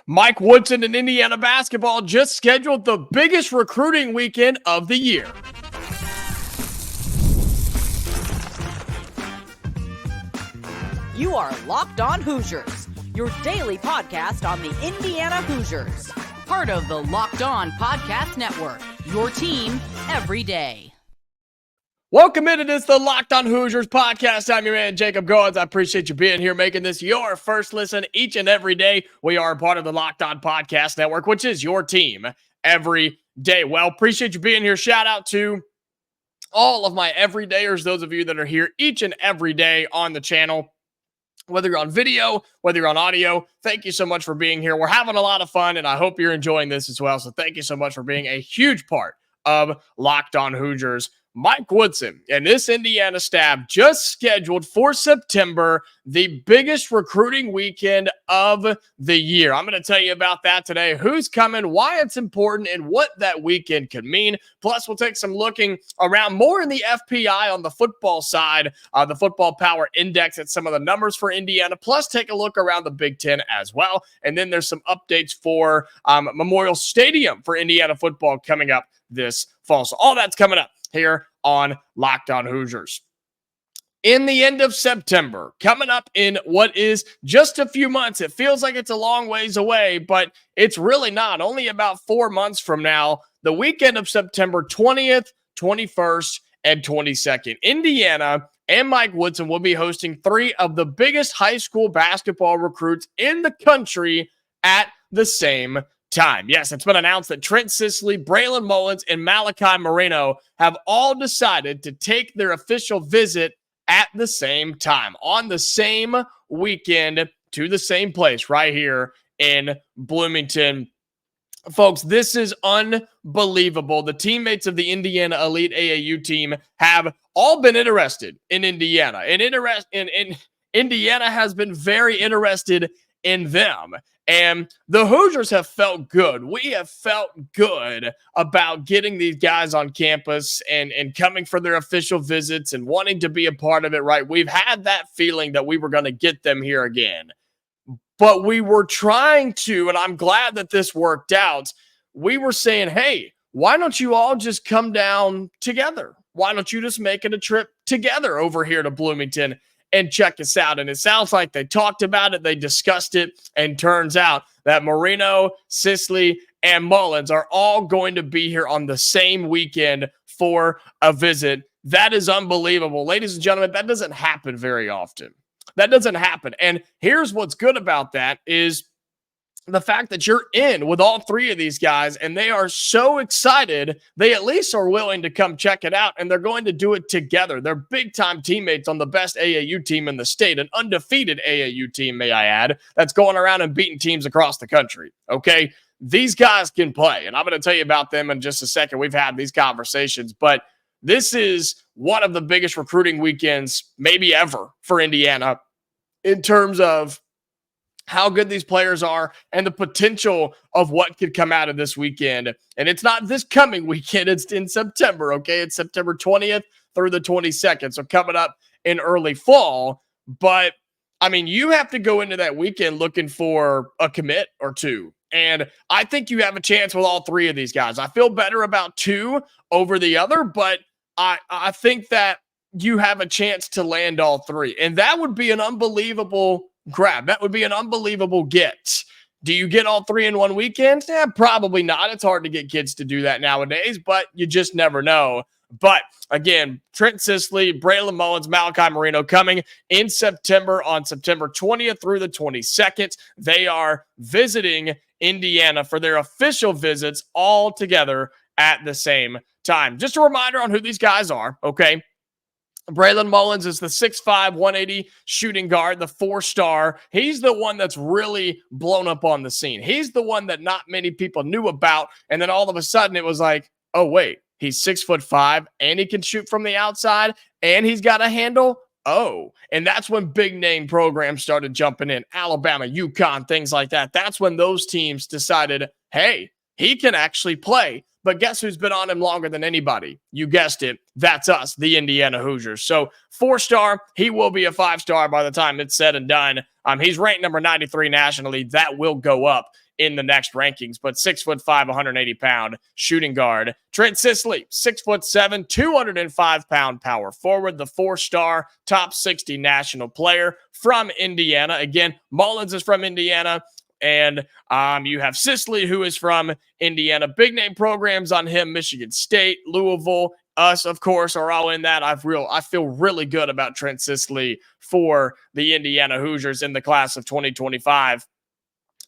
Mike Woodson and Indiana basketball just scheduled the biggest recruiting weekend of the year. You are Locked On Hoosiers, your daily podcast on the Indiana Hoosiers. Part of the Locked On Podcast Network, your team every day. Welcome in. It is the Locked On Hoosiers podcast. I'm your man, Jacob Goins. I appreciate you being here, making this your first listen each and every day. We are part of the Locked On Podcast Network, which is your team every day. Well, appreciate you being here. Shout out to all of my everydayers, those of you that are here each and every day on the channel. Whether you're on video, whether you're on audio, thank you so much for being here. We're having a lot of fun, and I hope you're enjoying this as well. So thank you so much for being a huge part of Locked On Hoosiers. Mike Woodson and this Indiana staff just scheduled for September the biggest recruiting weekend of the year. I'm going to tell you about that today, who's coming, why it's important, and what that weekend could mean. Plus, we'll take some looking around more in the FPI on the football side, the Football Power Index at some of the numbers for Indiana, plus take a look around the Big Ten as well. And then there's some updates for Memorial Stadium for Indiana football coming up this fall. So all that's coming up here on Locked On Hoosiers. In the end of September, coming up in what is just a few months. It feels like it's a long ways away, but it's really not. Only about 4 months from now, the weekend of September 20th, 21st, and 22nd. Indiana and Mike Woodson will be hosting 3 of the biggest high school basketball recruits in the country at the same time. Yes, it's been announced that Trent Sisley, Braylon Mullins, and Malachi Moreno have all decided to take their official visit at the same time, on the same weekend, to the same place right here in Bloomington. Folks, this is unbelievable. The teammates of the Indiana Elite AAU team have all been interested in Indiana, and Indiana has been very interested in them. And the Hoosiers have felt good. We have felt good about getting these guys on campus and coming for their official visits and wanting to be a part of it, right? We've had that feeling that we were going to get them here again. But we were trying to, and I'm glad that this worked out, we were saying, hey, why don't you all just come down together? Why don't you just make it a trip together over here to Bloomington and check us out? And it sounds like they talked about it, they discussed it, and turns out that Moreno, Sisley, and Mullins are all going to be here on the same weekend for a visit. That is unbelievable. Ladies and gentlemen, that doesn't happen very often. That doesn't happen. And here's what's good about that is the fact that you're in with all 3 of these guys, and they are so excited, they at least are willing to come check it out, and they're going to do it together. They're big-time teammates on the best AAU team in the state, an undefeated AAU team, may I add, that's going around and beating teams across the country, okay? These guys can play, and I'm going to tell you about them in just a second. We've had these conversations, but this is one of the biggest recruiting weekends maybe ever for Indiana in terms of how good these players are and the potential of what could come out of this weekend. And it's not this coming weekend. It's in September, okay? It's September 20th through the 22nd. So coming up in early fall. But, I mean, you have to go into that weekend looking for a commit or 2. And I think you have a chance with all 3 of these guys. I feel better about 2 over the other, but I think that you have a chance to land all 3. And that would be an unbelievable grab. That would be an unbelievable get. Do you get all 3 in one weekend? Yeah, probably not. It's hard to get kids to do that nowadays, but you just never know. But again, Trent Sisley, Braylon Mullins, Malachi Moreno coming in September on September 20th through the 22nd. They are visiting Indiana for their official visits all together at the same time. Just a reminder on who these guys are, okay? Braylon Mullins is the 6'5", 180 shooting guard, the 4-star. He's the one that's really blown up on the scene. He's the one that not many people knew about, and then all of a sudden it was like, oh, wait, he's 6'5", and he can shoot from the outside, and he's got a handle? Oh, and that's when big-name programs started jumping in. Alabama, UConn, things like that. That's when those teams decided, hey, he can actually play. But guess who's been on him longer than anybody? You guessed it. That's us, the Indiana Hoosiers. So 4-star, he will be a 5-star by the time it's said and done. He's ranked number 93 nationally. That will go up in the next rankings, but 6'5", 180-pound shooting guard. Trent Sisley, 6'7", 205-pound power forward, the 4-star top 60 national player from Indiana. Again, Mullins is from Indiana. And you have Sisley, who is from Indiana. Big name programs on him: Michigan State, Louisville. Us, of course, are all in that. I feel really good about Trent Sisley for the Indiana Hoosiers in the class of 2025.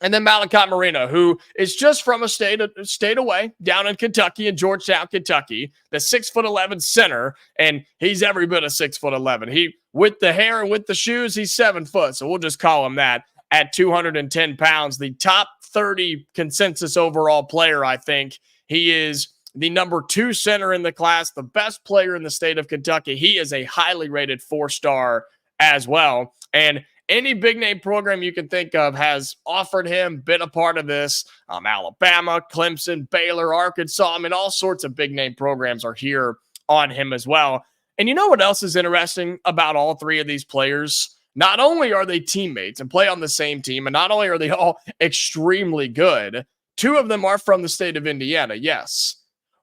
And then Malachi Moreno, who is just from a state away, down in Kentucky, in Georgetown, Kentucky, the 6'11" center, and he's every bit of 6'11". He, with the hair and with the shoes, he's 7 foot, so we'll just call him that. At 210 pounds, the top 30 consensus overall player, I think. He is the number 2 center in the class, the best player in the state of Kentucky. He is a highly rated 4-star as well. And any big name program you can think of has offered him, been a part of this. Alabama, Clemson, Baylor, Arkansas. I mean, all sorts of big name programs are here on him as well. And you know what else is interesting about all 3 of these players? Not only are they teammates and play on the same team, and not only are they all extremely good, 2 of them are from the state of Indiana, yes.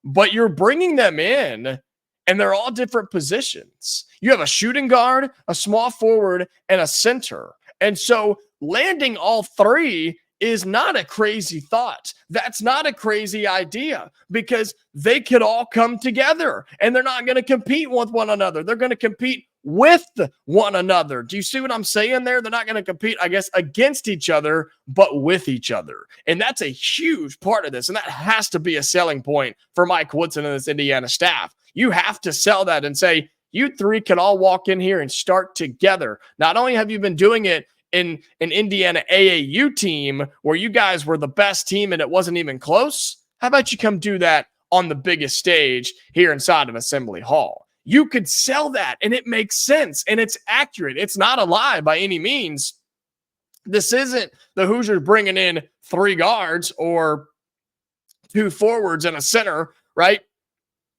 But you're bringing them in, and they're all different positions. You have a shooting guard, a small forward, and a center. And so landing all 3 is not a crazy thought. That's not a crazy idea, because they could all come together, and they're not going to compete with one another. They're going to compete with one another. Do you see what I'm saying there? They're not going to compete, I guess, against each other, but with each other. And that's a huge part of this. And that has to be a selling point for Mike Woodson and this Indiana staff. You have to sell that and say, you 3 can all walk in here and start together. Not only have you been doing it in an Indiana AAU team where you guys were the best team and it wasn't even close, how about you come do that on the biggest stage here inside of Assembly Hall? You could sell that, and it makes sense, and it's accurate. It's not a lie by any means. This isn't the Hoosiers bringing in 3 guards or 2 forwards and a center, right?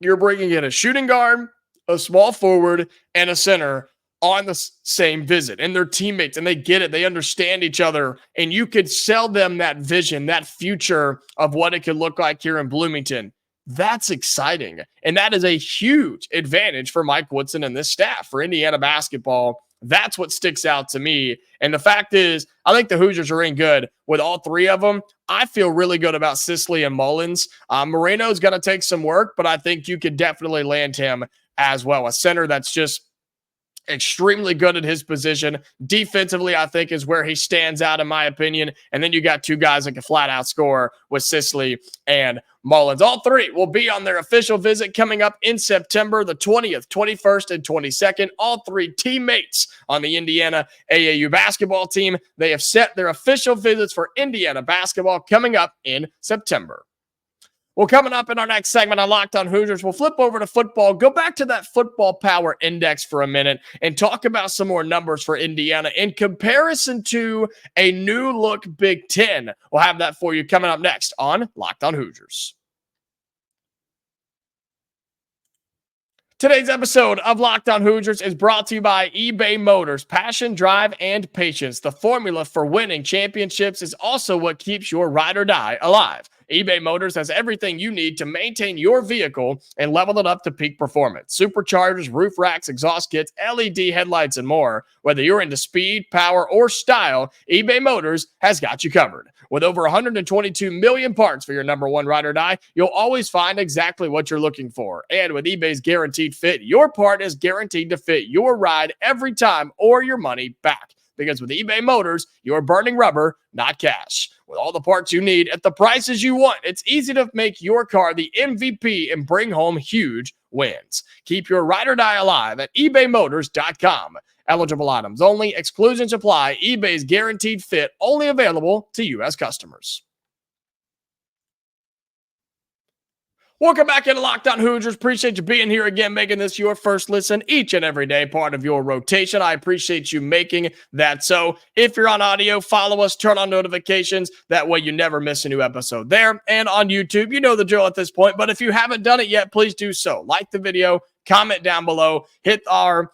You're bringing in a shooting guard, a small forward, and a center on the same visit, and they're teammates, and they get it. They understand each other, and you could sell them that vision, that future of what it could look like here in Bloomington. That's exciting. And that is a huge advantage for Mike Woodson and this staff, for Indiana basketball. That's what sticks out to me. And the fact is, I think the Hoosiers are in good with all 3 of them. I feel really good about Sisley and Mullins. Moreno's going to take some work, but I think you could definitely land him as well. A center that's just extremely good at his position. Defensively, I think, is where he stands out, in my opinion. And then you got 2 guys that can flat out score with Sisley and Mullins. All 3 will be on their official visit coming up in September the 20th, 21st, and 22nd. All 3 teammates on the Indiana AAU basketball team. They have set their official visits for Indiana basketball coming up in September. Well, coming up in our next segment on Locked On Hoosiers, we'll flip over to football, go back to that football power index for a minute, and talk about some more numbers for Indiana in comparison to a new look Big Ten. We'll have that for you coming up next on Locked On Hoosiers. Today's episode of Locked On Hoosiers is brought to you by eBay Motors. Passion, drive, and patience. The formula for winning championships is also what keeps your ride or die alive. eBay Motors has everything you need to maintain your vehicle and level it up to peak performance. Superchargers, roof racks, exhaust kits, LED headlights, and more. Whether you're into speed, power, or style, eBay Motors has got you covered. With over 122 million parts for your number one ride or die, you'll always find exactly what you're looking for. And with eBay's Guaranteed Fit, your part is guaranteed to fit your ride every time or your money back. Because with eBay Motors, you're burning rubber, not cash. With all the parts you need at the prices you want, it's easy to make your car the MVP and bring home huge wins. Keep your ride or die alive at ebaymotors.com. Eligible items only. Exclusions apply. eBay's Guaranteed Fit only available to U.S. customers. Welcome back into Locked On Hoosiers. Appreciate you being here again, making this your first listen each and every day, part of your rotation. I appreciate you making that so. If you're on audio, follow us, turn on notifications. That way you never miss a new episode there. And on YouTube, you know the drill at this point, but if you haven't done it yet, please do so. Like the video, comment down below, hit our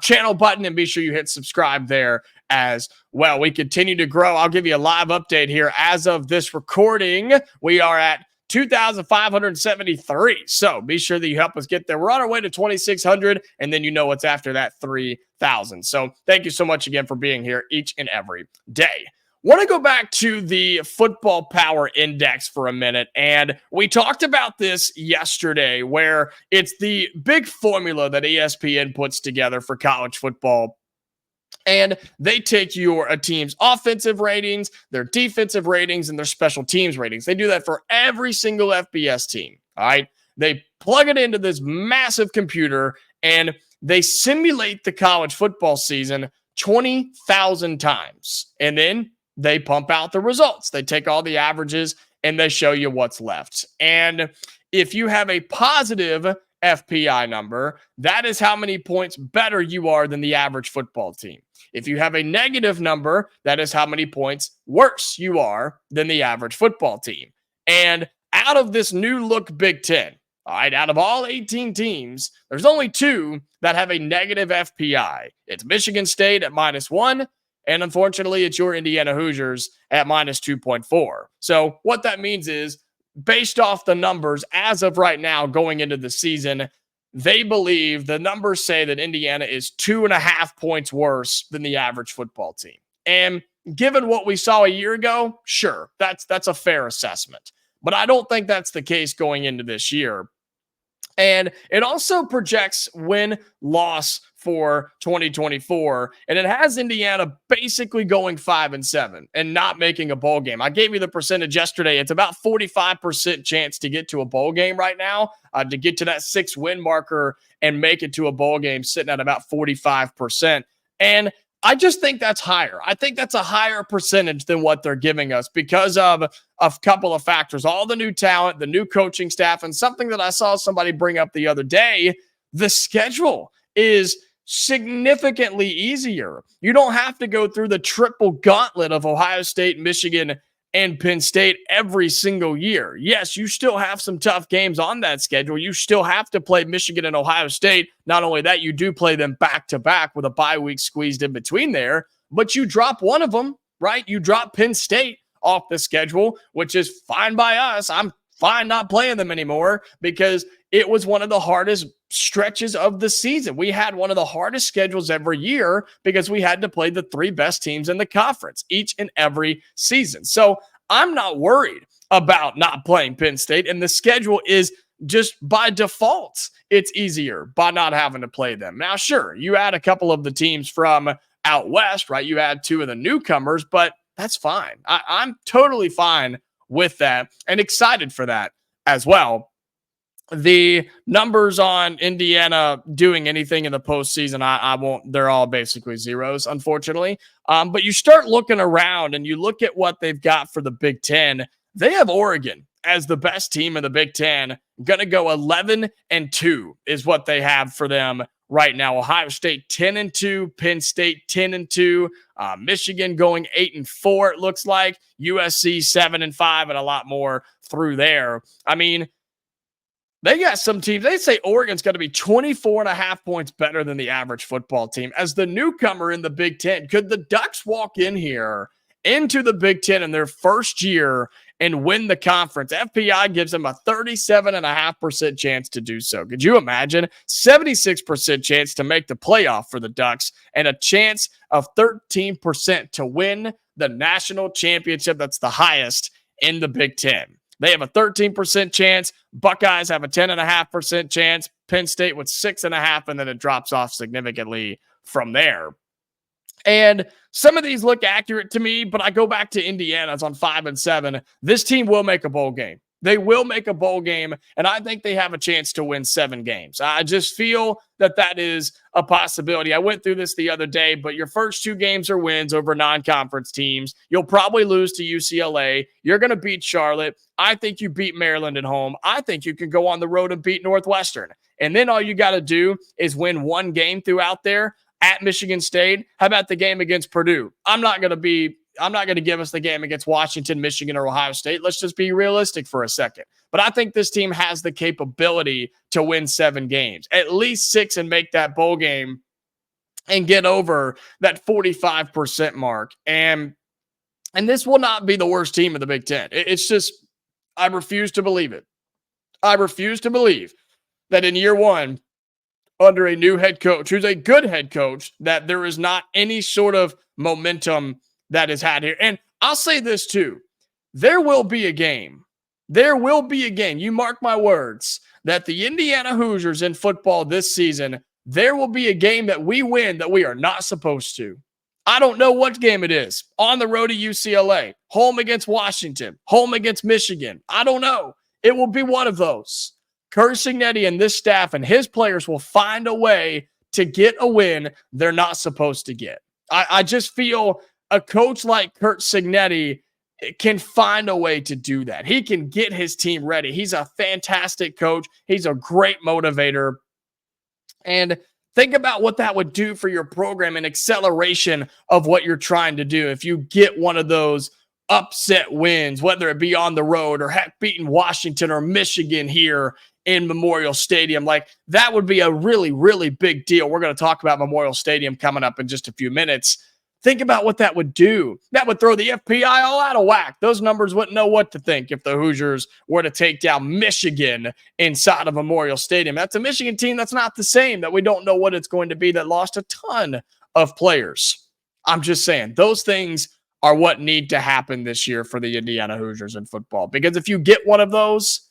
channel button, and be sure you hit subscribe there as well. We continue to grow. I'll give you a live update here. As of this recording, we are at 2,573. So be sure that you help us get there. We're on our way to 2,600, and then you know what's after that, 3,000. So thank you so much again for being here each and every day. Want to go back to the Football Power Index for a minute, and we talked about this yesterday, where it's the big formula that ESPN puts together for college football. And they take a team's offensive ratings, their defensive ratings, and their special teams ratings. They do that for every single FBS team, all right? They plug it into this massive computer, and they simulate the college football season 20,000 times. And then they pump out the results. They take all the averages, and they show you what's left. And if you have a positive FPI number, that is how many points better you are than the average football team. If you have a negative number, that is how many points worse you are than the average football team. And out of this new look Big Ten, all right, out of all 18 teams, there's only 2 that have a negative FPI. It's Michigan State at -1, and unfortunately, it's your Indiana Hoosiers at -2.4. So what that means is, based off the numbers as of right now going into the season, they believe the numbers say that Indiana is 2.5 points worse than the average football team. And given what we saw a year ago, sure, that's a fair assessment. But I don't think that's the case going into this year. And it also projects win-loss for 2024, and it has Indiana basically going 5-7 and not making a bowl game. I gave you the percentage yesterday. It's about 45% chance to get to a bowl game right now, to get to that 6-win marker and make it to a bowl game, sitting at about 45%. And I just think that's higher. I think that's a higher percentage than what they're giving us because of a couple of factors. All the new talent, the new coaching staff, and something that I saw somebody bring up the other day, the schedule is significantly easier. You don't have to go through the triple gauntlet of Ohio State, Michigan, and Penn State every single year. Yes, you still have some tough games on that schedule. You still have to play Michigan and Ohio State. Not only that, you do play them back-to-back with a bye week squeezed in between there, but you drop one of them, right? You drop Penn State off the schedule, which is fine by us. I'm fine not playing them anymore because it was one of the hardest stretches of the season. We had one of the hardest schedules every year because we had to play the 3 best teams in the conference each and every season. So I'm not worried about not playing Penn State, and the schedule is just by default, it's easier by not having to play them. Now, sure, you add a couple of the teams from out west, right? You add 2 of the newcomers, but that's fine. I'm totally fine with that and excited for that as well. The numbers on Indiana doing anything in the postseason, I won't. They're all basically zeros, unfortunately. But you start looking around and you look at what they've got for the Big Ten. They have Oregon as the best team in the Big Ten. Going to go 11-2 is what they have for them right now. Ohio State 10-2, Penn State 10-2, Michigan going 8-4. It looks like USC 7-5, and a lot more through there. I mean, they got some teams. They say Oregon's going to be 24.5 points better than the average football team. As the newcomer in the Big Ten, could the Ducks walk in here into the Big Ten in their first year and win the conference? FPI gives them a 37.5% chance to do so. Could you imagine? 76% chance to make the playoff for the Ducks and a chance of 13% to win the national championship. That's the highest in the Big Ten. They have a 13% chance. Buckeyes have a 10.5% chance. Penn State with 6.5%, and then it drops off significantly from there. And some of these look accurate to me, but I go back to Indiana's on 5-7. This team will make a bowl game. They will make a bowl game, and I think they have a chance to win 7 games. I just feel that is a possibility. I went through this the other day, but your first 2 games are wins over non-conference teams. You'll probably lose to UCLA. You're going to beat Charlotte. I think you beat Maryland at home. I think you can go on the road and beat Northwestern. And then all you got to do is win 1 game throughout there at Michigan State. How about the game against Purdue? I'm not going to give us the game against Washington, Michigan, or Ohio State. Let's just be realistic for a second. But I think this team has the capability to win 7 games, at least 6, and make that bowl game and get over that 45% mark. And this will not be the worst team in the Big Ten. It's just, I refuse to believe it. I refuse to believe that in year 1, under a new head coach, who's a good head coach, that there is not any sort of momentum that is had here. And I'll say this too. There will be a game. There will be a game. You mark my words that the Indiana Hoosiers in football this season, there will be a game that we win that we are not supposed to. I don't know what game it is. On the road to UCLA, home against Washington, home against Michigan. I don't know. It will be one of those. Curt Cignetti and this staff and his players will find a way to get a win they're not supposed to get. I just feel a coach like Curt Cignetti can find a way to do that. He can get his team ready. He's a fantastic coach. He's a great motivator. And think about what that would do for your program and acceleration of what you're trying to do. If you get one of those upset wins, whether it be on the road or heck, beating Washington or Michigan here in Memorial Stadium, like that would be a really, really big deal. We're going to talk about Memorial Stadium coming up in just a few minutes. Think about what that would do. That would throw the FPI all out of whack. Those numbers wouldn't know what to think if the Hoosiers were to take down Michigan inside of Memorial Stadium. That's a Michigan team that's not the same, that we don't know what it's going to be, that lost a ton of players. I'm just saying, those things are what need to happen this year for the Indiana Hoosiers in football. Because if you get one of those,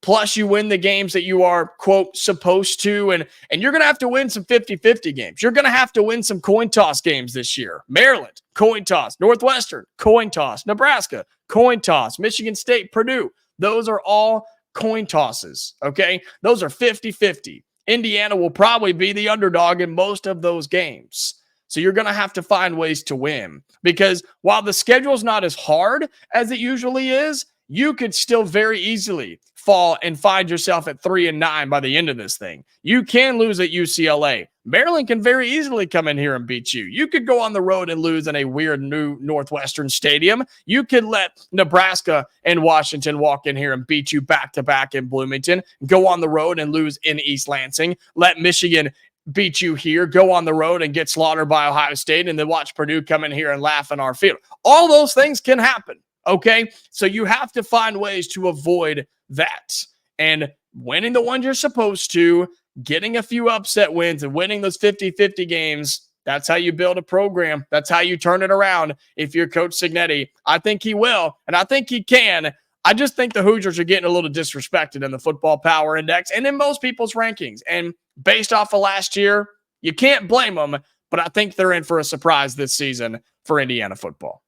plus you win the games that you are, quote, supposed to, and you're going to have to win some 50-50 games. You're going to have to win some coin toss games this year. Maryland, coin toss. Northwestern, coin toss. Nebraska, coin toss. Michigan State, Purdue. Those are all coin tosses, okay? Those are 50-50. Indiana will probably be the underdog in most of those games. So you're going to have to find ways to win, because while the schedule is not as hard as it usually is, you could still very easily fall and find yourself at 3-9 by the end of this thing. You can lose at UCLA. Maryland can very easily come in here and beat you. You could go on the road and lose in a weird new Northwestern stadium. You could let Nebraska and Washington walk in here and beat you back-to-back in Bloomington. Go on the road and lose in East Lansing. Let Michigan beat you here. Go on the road and get slaughtered by Ohio State, and then watch Purdue come in here and laugh in our field. All those things can happen. Okay, so you have to find ways to avoid that. And winning the ones you're supposed to, getting a few upset wins and winning those 50-50 games, that's how you build a program. That's how you turn it around if you're Coach Cignetti. I think he will, and I think he can. I just think the Hoosiers are getting a little disrespected in the Football Power Index and in most people's rankings. And based off of last year, you can't blame them, but I think they're in for a surprise this season for Indiana football.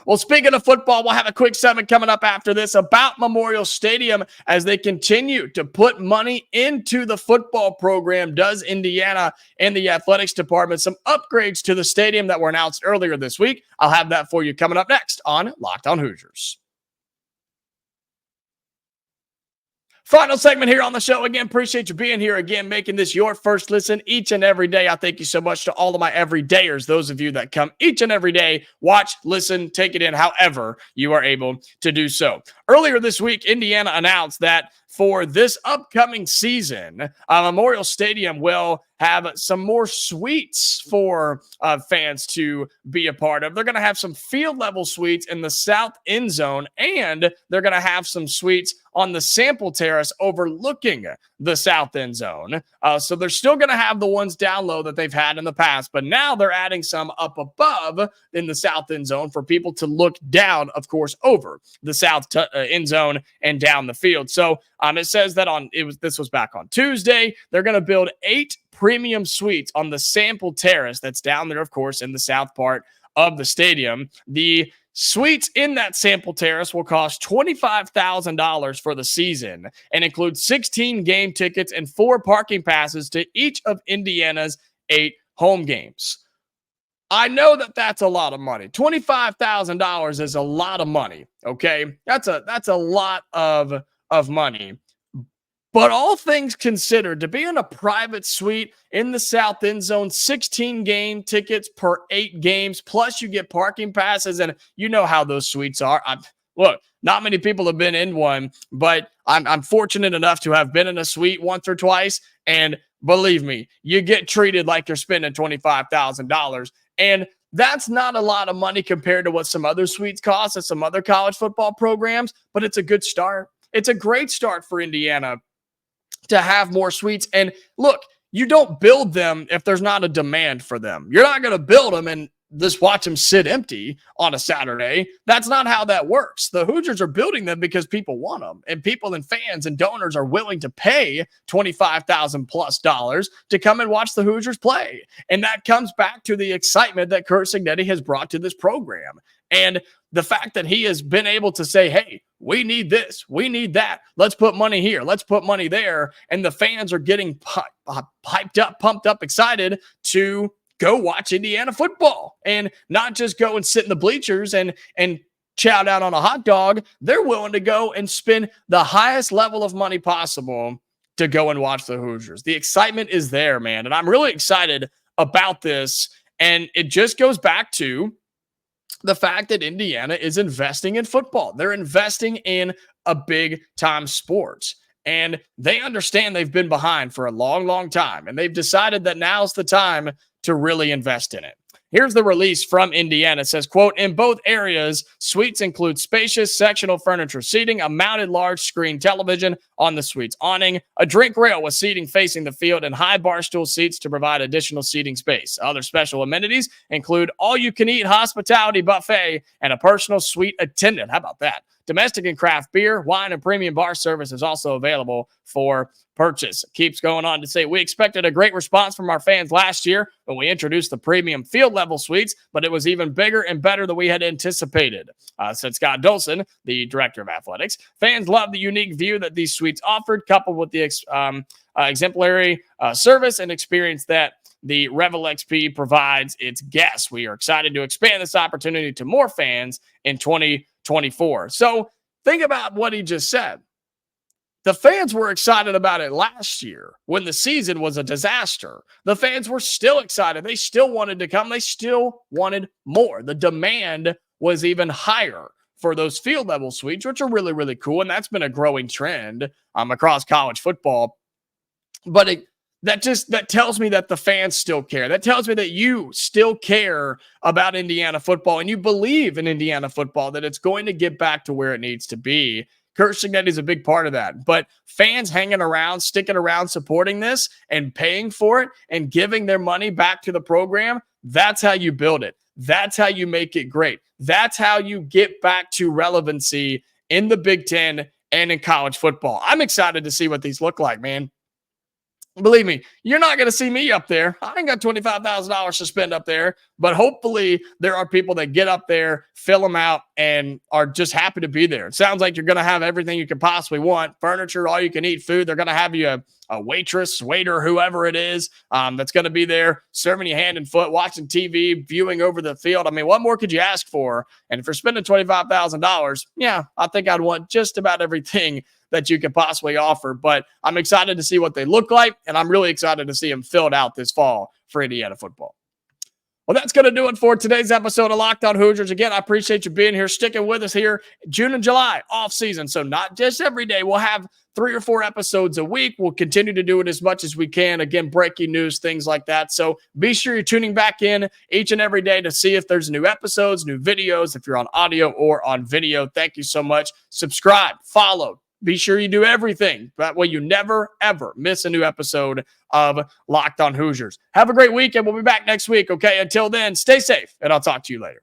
Well, speaking of football, we'll have a quick segment coming up after this about Memorial Stadium as they continue to put money into the football program. Does Indiana and the athletics department some upgrades to the stadium that were announced earlier this week? I'll have that for you coming up next on Locked On Hoosiers. Final segment here on the show. Again, appreciate you being here again, making this your first listen each and every day. I thank you so much to all of my everydayers, those of you that come each and every day, watch, listen, take it in, however you are able to do so. Earlier this week, Indiana announced that for this upcoming season, Memorial Stadium will have some more suites for fans to be a part of. They're going to have some field level suites in the south end zone, and they're going to have some suites on the sample terrace overlooking the south end zone. So they're still going to have the ones down low that they've had in the past, but now they're adding some up above in the south end zone for people to look down, of course, over the south end zone and down the field. So it says that this was back on Tuesday. They're going to build 8 premium suites on the sample terrace that's down there, of course, in the south part of the stadium. The Suites in that sample terrace will cost $25,000 for the season and include 16 game tickets and 4 parking passes to each of Indiana's 8 home games. I know that that's a lot of money. $25,000 is a lot of money, okay? That's a lot of money. But all things considered, to be in a private suite in the South End Zone, 16 game tickets per 8 games, plus you get parking passes, and you know how those suites are. Look, not many people have been in one, but I'm fortunate enough to have been in a suite once or twice, and believe me, you get treated like you're spending $25,000, and that's not a lot of money compared to what some other suites cost at some other college football programs, but it's a good start. It's a great start for Indiana to have more suites. And look, you don't build them if there's not a demand for them. You're not going to build them and just watch them sit empty on a Saturday. That's not how that works. The Hoosiers are building them because people want them, and people and fans and donors are willing to pay $25,000+ to come and watch the Hoosiers play. And that comes back to the excitement that Curt Cignetti has brought to this program. And the fact that he has been able to say, hey, we need this, we need that. Let's put money here. Let's put money there. And the fans are getting hyped up, pumped up, excited to go watch Indiana football and not just go and sit in the bleachers and chow down on a hot dog. They're willing to go and spend the highest level of money possible to go and watch the Hoosiers. The excitement is there, man. And I'm really excited about this. And it just goes back to the fact that Indiana is investing in football. They're investing in a big-time sport. And they understand they've been behind for a long, long time. And they've decided that now's the time to really invest in it. Here's the release from Indiana. It says, quote, in both areas, suites include spacious sectional furniture seating, a mounted large screen television on the suite's awning, a drink rail with seating facing the field, and high bar stool seats to provide additional seating space. Other special amenities include all-you-can-eat hospitality buffet and a personal suite attendant. How about that? Domestic and craft beer, wine, and premium bar service is also available for purchase. It keeps going on to say, we expected a great response from our fans last year when we introduced the premium field level suites, but it was even bigger and better than we had anticipated. Said Scott Dolson, the director of athletics. Fans love the unique view that these suites offered, coupled with the exemplary service and experience that the Revel XP provides its guests. We are excited to expand this opportunity to more fans in 2024. So think about what he just said. The fans were excited about it last year when the season was a disaster. The fans were still excited. They still wanted to come. They still wanted more. The demand was even higher for those field level suites, which are really, really cool. And that's been a growing trend across college football. But that tells me that the fans still care. That tells me that you still care about Indiana football and you believe in Indiana football, that it's going to get back to where it needs to be. Curt Cignetti is a big part of that. But fans hanging around, sticking around, supporting this and paying for it and giving their money back to the program, that's how you build it. That's how you make it great. That's how you get back to relevancy in the Big Ten and in college football. I'm excited to see what these look like, man. Believe me, you're not going to see me up there. I ain't got $25,000 to spend up there, but hopefully there are people that get up there, fill them out, and are just happy to be there. It sounds like you're going to have everything you could possibly want. Furniture, all you can eat food. They're going to have you a waitress, waiter, whoever it is that's going to be there serving you hand and foot, watching TV, viewing over the field. I mean, what more could you ask for? And if you're spending $25,000, yeah, I think I'd want just about everything that you could possibly offer. But I'm excited to see what they look like, and I'm really excited to see them filled out this fall for Indiana football. Well, that's going to do it for today's episode of Locked On Hoosiers. Again, I appreciate you being here, sticking with us here. June and July, off season. So not just every day. We'll have 3 or 4 episodes a week. We'll continue to do it as much as we can. Again, breaking news, things like that. So be sure you're tuning back in each and every day to see if there's new episodes, new videos, if you're on audio or on video. Thank you so much. Subscribe, follow. Be sure you do everything. That way you never, ever miss a new episode of Locked On Hoosiers. Have a great week, and we'll be back next week, okay? Until then, stay safe, and I'll talk to you later.